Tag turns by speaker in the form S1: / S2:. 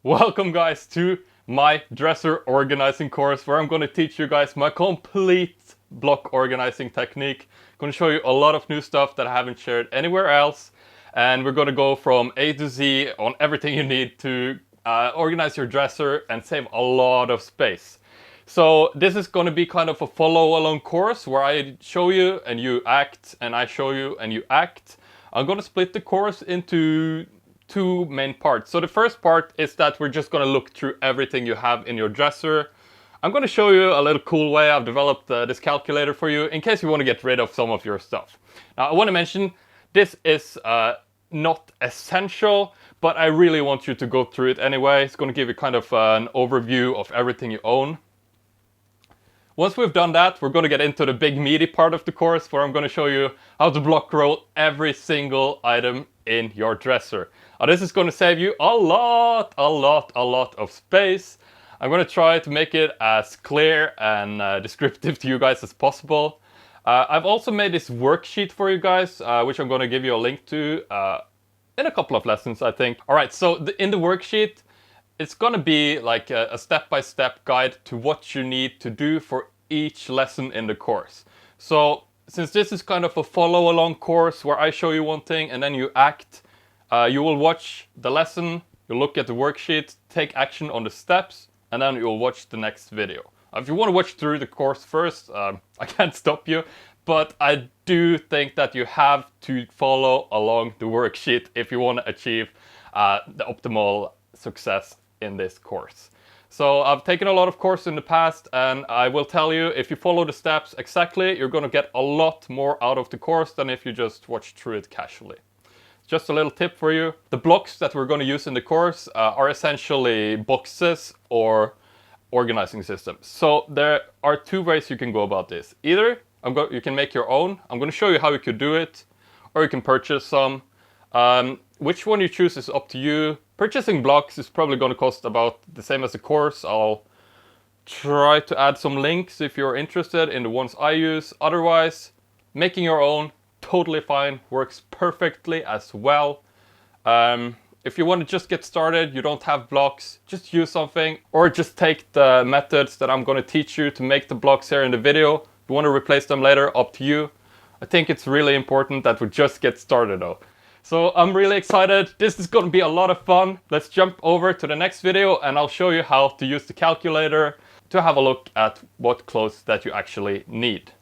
S1: Welcome guys to my dresser organizing course where I'm going to teach you guys my complete block organizing technique. I'm going to show you a lot of new stuff that I haven't shared anywhere else, and we're going to go from A to Z on everything you need to organize your dresser and save a lot of space. So this is going to be kind of a follow along course where I show you and you act, and I show you and you act. I'm going to split the course into two main parts. So the first part is that we're just going to look through everything you have in your dresser. I'm going to show you a little cool way I've developed this calculator for you in case you want to get rid of some of your stuff. Now I want to mention this is not essential, but I really want you to go through it anyway. It's going to give you kind of an overview of everything you own. Once we've done that, we're going to get into the big meaty part of the course where I'm going to show you how to block roll every single item in your dresser. Now, this is going to save you a lot of space. I'm going to try to make it as clear and descriptive to you guys as possible. I've also made this worksheet for you guys, which I'm going to give you a link to in a couple of lessons, I think. Alright, so in the worksheet, it's gonna be like a step-by-step guide to what you need to do for each lesson in the course. So since this is kind of a follow-along course where I show you one thing and then you act, you will watch the lesson, you'll look at the worksheet, take action on the steps, and then you'll watch the next video. If you want to watch through the course first, I can't stop you, but I do think that you have to follow along the worksheet if you want to achieve the optimal success in this course. So I've taken a lot of courses in the past, and I will tell you, if you follow the steps exactly, you're going to get a lot more out of the course than if you just watch through it casually. Just a little tip for you. The blocks that we're going to use in the course are essentially boxes or organizing systems. So there are two ways you can go about this. Either you can make your own. I'm going to show you how you could do it, or you can purchase some. Which one you choose is up to you. Purchasing blocks is probably going to cost about the same as the course. I'll try to add some links if you're interested in the ones I use. Otherwise, making your own, totally fine, works perfectly as well. If you want to just get started, you don't have blocks, just use something, or just take the methods that I'm going to teach you to make the blocks here in the video. If you want to replace them later, up to you. I think it's really important that we just get started though. So I'm really excited. This is going to be a lot of fun. Let's jump over to the next video and I'll show you how to use the calculator to have a look at what clothes that you actually need.